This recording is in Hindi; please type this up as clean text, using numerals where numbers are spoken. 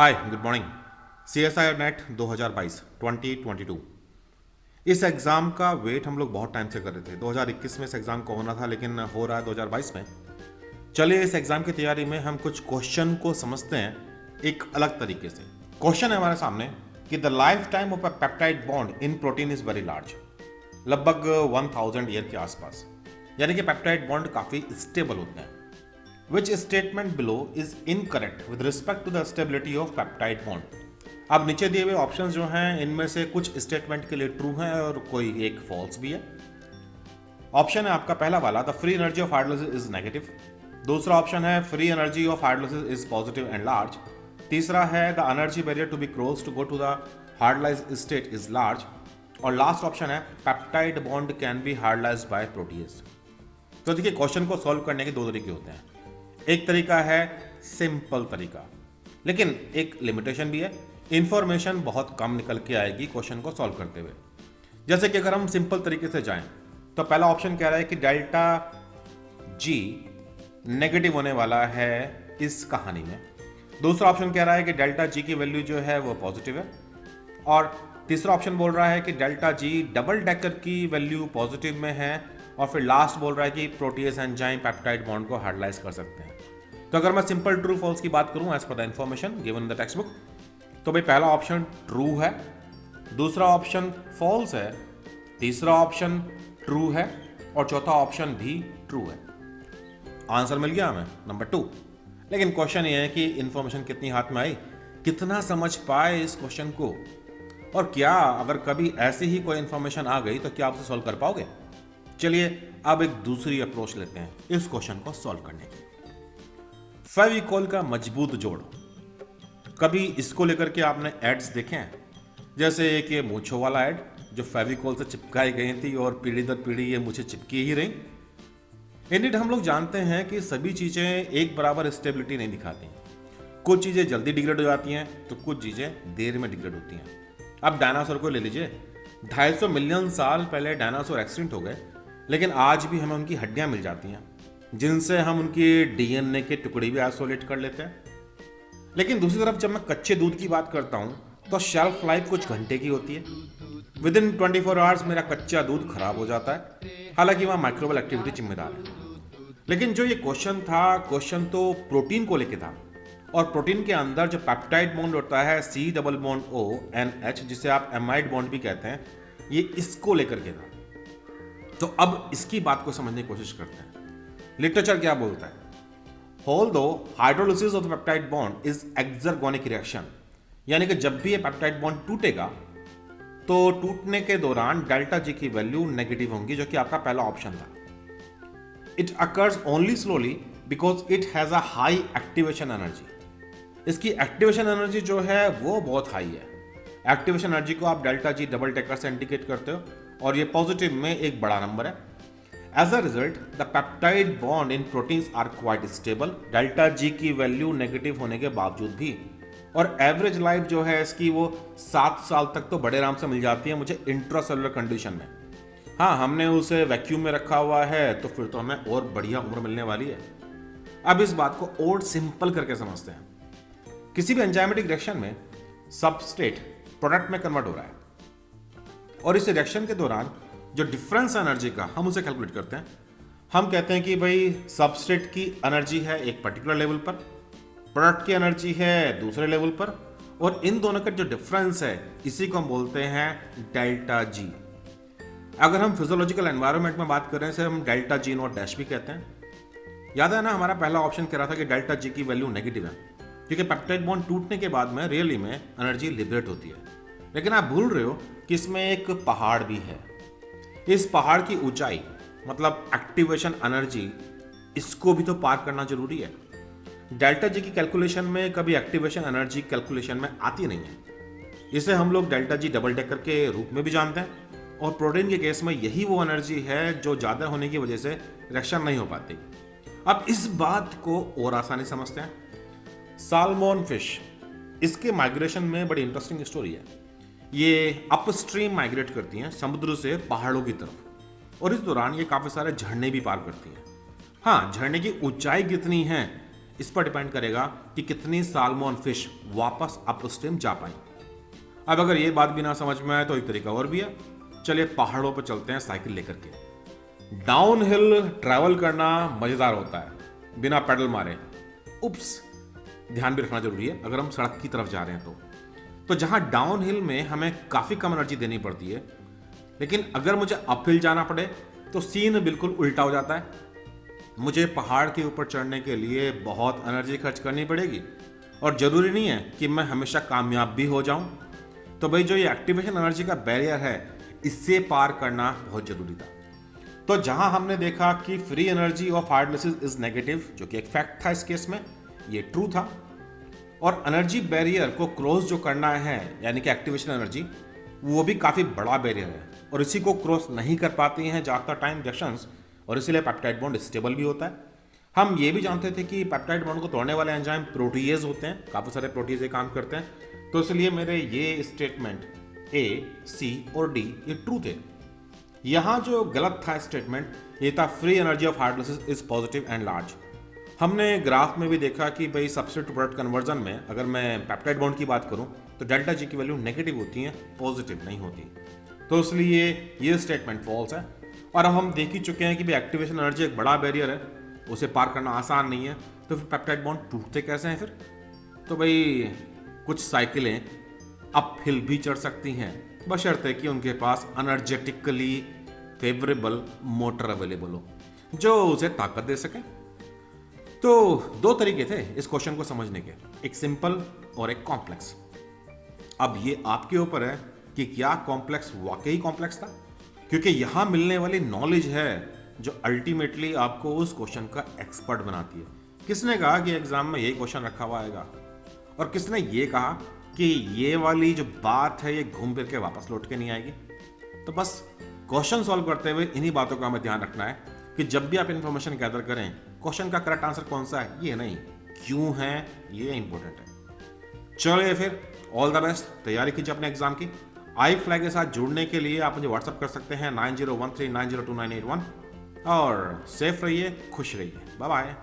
Hi good morning. CSIR net 2022 इस एग्ज़ाम का वेट हम लोग बहुत टाइम से कर रहे थे। 2021 में इस एग्ज़ाम को होना था लेकिन हो रहा है 2022 में। चलिए इस एग्ज़ाम की तैयारी में हम कुछ क्वेश्चन को समझते हैं एक अलग तरीके से। क्वेश्चन है हमारे सामने कि the life time of a peptide bond in protein is very large, लगभग 1000 ईयर के आसपास। यानी कि पेप्टाइड बॉन्ड काफ़ी स्टेबल होते हैं। Which statement below is incorrect with respect to the stability of peptide bond? अब नीचे दिए हुए ऑप्शंस जो हैं इनमें से कुछ स्टेटमेंट के लिए ट्रू हैं और कोई एक फॉल्स भी है। ऑप्शन है आपका पहला वाला, the free energy of hydrolysis is negative. दूसरा ऑप्शन है free energy of hydrolysis is positive and large. तीसरा है the energy barrier to be cross to go to the hydrolyse state is large. और लास्ट ऑप्शन है peptide bond can be hydrolysed by protease. तो देखिए क्वेश्चन को सॉल्व करने के दो तरीके होते हैं। एक तरीका है सिंपल तरीका, लेकिन एक लिमिटेशन भी है, इंफॉर्मेशन बहुत कम निकल के आएगी क्वेश्चन को सॉल्व करते हुए। जैसे कि अगर हम सिंपल तरीके से जाएं तो पहला ऑप्शन कह रहा है कि डेल्टा जी नेगेटिव होने वाला है इस कहानी में। दूसरा ऑप्शन कह रहा है कि डेल्टा जी की वैल्यू जो है वो पॉजिटिव है। और तीसरा ऑप्शन बोल रहा है कि डेल्टा जी डबल डेकर की वैल्यू पॉजिटिव में है। और फिर लास्ट बोल रहा है कि प्रोटीएज एंजाइम पेप्टाइड बॉन्ड को हाइड्रोलाइज कर सकते हैं। तो अगर मैं सिंपल ट्रू फॉल्स की बात करूं एज पर the information given in the textbook, तो भाई पहला ऑप्शन ट्रू है, दूसरा ऑप्शन फॉल्स है, तीसरा ऑप्शन ट्रू है और चौथा ऑप्शन भी ट्रू है। आंसर मिल गया हमें नंबर 2। लेकिन क्वेश्चन ये है कि इंफॉर्मेशन कितनी हाथ में आई, कितना समझ पाए इस क्वेश्चन को, और क्या अगर कभी ऐसी ही कोई इंफॉर्मेशन आ गई तो क्या आप उसे सॉल्व कर पाओगे। चलिए अब एक दूसरी अप्रोच लेते हैं इस क्वेश्चन को सॉल्व करने की। फेविकोल का मजबूत जोड़, कभी इसको लेकर के आपने एड्स देखे हैं? जैसे एक ये मूंछों वाला एड जो फेविकोल से चिपकाई गई थी और पीढ़ी दर पीढ़ी ये मुझे चिपकी ही रही। इंडिड हम लोग जानते हैं कि सभी चीजें एक बराबर स्टेबिलिटी नहीं दिखाती। कुछ चीजें जल्दी डिग्रेड हो जाती हैं तो कुछ चीजें देर में डिग्रेड होती हैं। अब डायनासोर को ले लीजिए, 250 मिलियन साल पहले डायनासोर एक्सटिंक्ट हो गए, लेकिन आज भी हमें उनकी हड्डियां मिल जाती हैं जिनसे हम उनकी डीएनए के टुकड़े भी आइसोलेट कर लेते हैं। लेकिन दूसरी तरफ जब मैं कच्चे दूध की बात करता हूं तो शेल्फ लाइफ कुछ घंटे की होती है। विद इन 24 आवर्स मेरा कच्चा दूध खराब हो जाता है, हालांकि वहां माइक्रोबियल एक्टिविटी जिम्मेदार है। लेकिन जो ये क्वेश्चन था, क्वेश्चन तो प्रोटीन को लेके था, और प्रोटीन के अंदर जो पेप्टाइड बॉन्ड होता है C double bond O NH, जिसे आप एमाइड बॉन्ड भी कहते हैं, ये इसको लेकर के था। तो अब इसकी बात को समझने की कोशिश करते हैं। लिटरेचर क्या बोलता है? Although hydrolysis of the peptide bond is exergonic reaction, यानी कि जब भी ये पेप्टाइड बॉन्ड टूटेगा तो टूटने के दौरान डेल्टा जी की वैल्यू नेगेटिव होंगी, जो कि आपका पहला ऑप्शन था। It occurs only slowly because it has a high activation energy. इसकी एक्टिवेशन एनर्जी जो है वो बहुत हाई है। एक्टिवेशन एनर्जी को आप डेल्टा जी डबल डेकर से इंडिकेट करते हो और ये पॉजिटिव में एक बड़ा नंबर है। As a result the peptide bond in proteins are quite stable, delta G की वैल्यू नेगेटिव होने के बावजूद भी। और एवरेज लाइफ जो है इसकी वो 7 साल तक तो बड़े आराम से मिल जाती है मुझे इंट्रासेलुलर कंडीशन में। हाँ, हमने उसे वैक्यूम में रखा हुआ है तो फिर तो हमें और बढ़िया उम्र मिलने वाली है। अब इस बात को और सिंपल करके समझते हैं। किसी भी एंजाइमेटिक रिएक्शन में सबस्ट्रेट प्रोडक्ट में कन्वर्ट हो रहा है और इस रिएक्शन के दौरान जो डिफरेंस एनर्जी का हम उसे कैलकुलेट करते हैं। हम कहते हैं कि भाई सबस्ट्रेट की एनर्जी है एक पर्टिकुलर लेवल पर, प्रोडक्ट की एनर्जी है दूसरे लेवल पर, और इन दोनों का जो डिफरेंस है इसी को हम बोलते हैं डेल्टा जी। अगर हम फिजियोलॉजिकल एनवायरनमेंट में बात करें से हम डेल्टा जी नॉट डैश भी कहते हैं। याद है ना, हमारा पहला ऑप्शन कह रहा था कि डेल्टा जी की वैल्यू नेगेटिव है क्योंकि पेप्टाइड बॉन्ड टूटने के बाद में रियली में एनर्जी लिबरेट होती है। लेकिन आप भूल रहे हो कि इसमें एक पहाड़ भी है। इस पहाड़ की ऊंचाई मतलब एक्टिवेशन एनर्जी, इसको भी तो पार करना जरूरी है। डेल्टा जी की कैलकुलेशन में कभी एक्टिवेशन एनर्जी कैलकुलेशन में आती नहीं है। इसे हम लोग डेल्टा जी डबल डेकर के रूप में भी जानते हैं, और प्रोटीन के केस में यही वो एनर्जी है जो ज़्यादा होने की वजह से रिएक्शन नहीं हो पाती। अब इस बात को और आसानी समझते हैं। साल्मोन फिश, इसके माइग्रेशन में बड़ी इंटरेस्टिंग स्टोरी है। ये अपस्ट्रीम माइग्रेट करती हैं समुद्र से पहाड़ों की तरफ, और इस दौरान ये काफ़ी सारे झरने भी पार करती हैं। हाँ, झरने की ऊंचाई कितनी है इस पर डिपेंड करेगा कि कितनी साल्मोन फिश वापस अपस्ट्रीम जा पाई। अब अगर ये बात भी ना समझ में आए तो एक तरीका और भी है। चलिए पहाड़ों पर चलते हैं साइकिल लेकर के। डाउन हिल ट्रैवल करना मजेदार होता है बिना पेडल मारे। उप्स, ध्यान भी रखना जरूरी है अगर हम सड़क की तरफ जा रहे हैं तो जहां डाउन हिल में हमें काफी कम एनर्जी देनी पड़ती है, लेकिन अगर मुझे अपहिल जाना पड़े तो सीन बिल्कुल उल्टा हो जाता है। मुझे पहाड़ के ऊपर चढ़ने के लिए बहुत एनर्जी खर्च करनी पड़ेगी और जरूरी नहीं है कि मैं हमेशा कामयाब भी हो जाऊं। तो भाई जो ये एक्टिवेशन एनर्जी का बैरियर है, इससे पार करना बहुत जरूरी था। तो जहां हमने देखा कि free energy of hardnesses is negative, जो कि एक फैक्ट था इस केस में, ये ट्रू था, और एनर्जी बैरियर को क्रॉस जो करना है यानी कि एक्टिवेशन एनर्जी, वो भी काफी बड़ा बैरियर है और इसी को क्रॉस नहीं कर पाती हैं ज्यादा टाइम रिएक्शंस, और इसीलिए पेप्टाइड बॉन्ड स्टेबल भी होता है। हम ये भी जानते थे कि पेप्टाइड बॉन्ड को तोड़ने वाले एंजाइम प्रोटीएज होते हैं, काफी सारे प्रोटीज ये काम करते हैं। तो इसलिए मेरे ये स्टेटमेंट ए, सी और डी ये ट्रू थे। यहां जो गलत था स्टेटमेंट, ये था free energy of hardnesses is positive and large. हमने ग्राफ में भी देखा कि भाई सबस्ट्रेट टू प्रोडक्ट कन्वर्जन में अगर मैं पेप्टाइड बॉन्ड की बात करूं तो डेल्टा जी की वैल्यू नेगेटिव होती है, पॉजिटिव नहीं होती। तो इसलिए ये स्टेटमेंट फॉल्स है। और अब हम देख ही चुके हैं कि भाई एक्टिवेशन एनर्जी एक बड़ा बैरियर है, उसे पार करना आसान नहीं है। तो फिर पेप्टाइड बॉन्ड टूटते कैसे हैं फिर? तो भाई कुछ साइकिलें अप हिल भी चढ़ सकती हैं, बशर्ते कि उनके पास एनर्जेटिकली फेवरेबल मोटर अवेलेबल हो जो उसे ताकत दे सके। तो दो तरीके थे इस क्वेश्चन को समझने के, एक सिंपल और एक कॉम्प्लेक्स। अब ये आपके ऊपर है कि क्या कॉम्प्लेक्स वाकई कॉम्प्लेक्स था, क्योंकि यहां मिलने वाली नॉलेज है जो अल्टीमेटली आपको उस क्वेश्चन का एक्सपर्ट बनाती है। किसने कहा कि एग्जाम में यही क्वेश्चन रखा हुआ आएगा, और किसने ये कहा कि ये वाली जो बात है ये घूम फिर के वापस लौट के नहीं आएगी? तो बस क्वेश्चन सॉल्व करते हुए इन्हीं बातों का हमें ध्यान रखना है कि जब भी आप इन्फॉर्मेशन गैदर करें, क्वेश्चन का करेक्ट आंसर कौन सा है ये नहीं, क्यों है ये इंपॉर्टेंट है। चलिए फिर ऑल द बेस्ट, तैयारी कीजिए अपने एग्जाम की। आई फ्लैग के साथ जुड़ने के लिए आप मुझे व्हाट्सअप कर सकते हैं 9013902981। और सेफ रहिए, खुश रहिए, बाय बाय।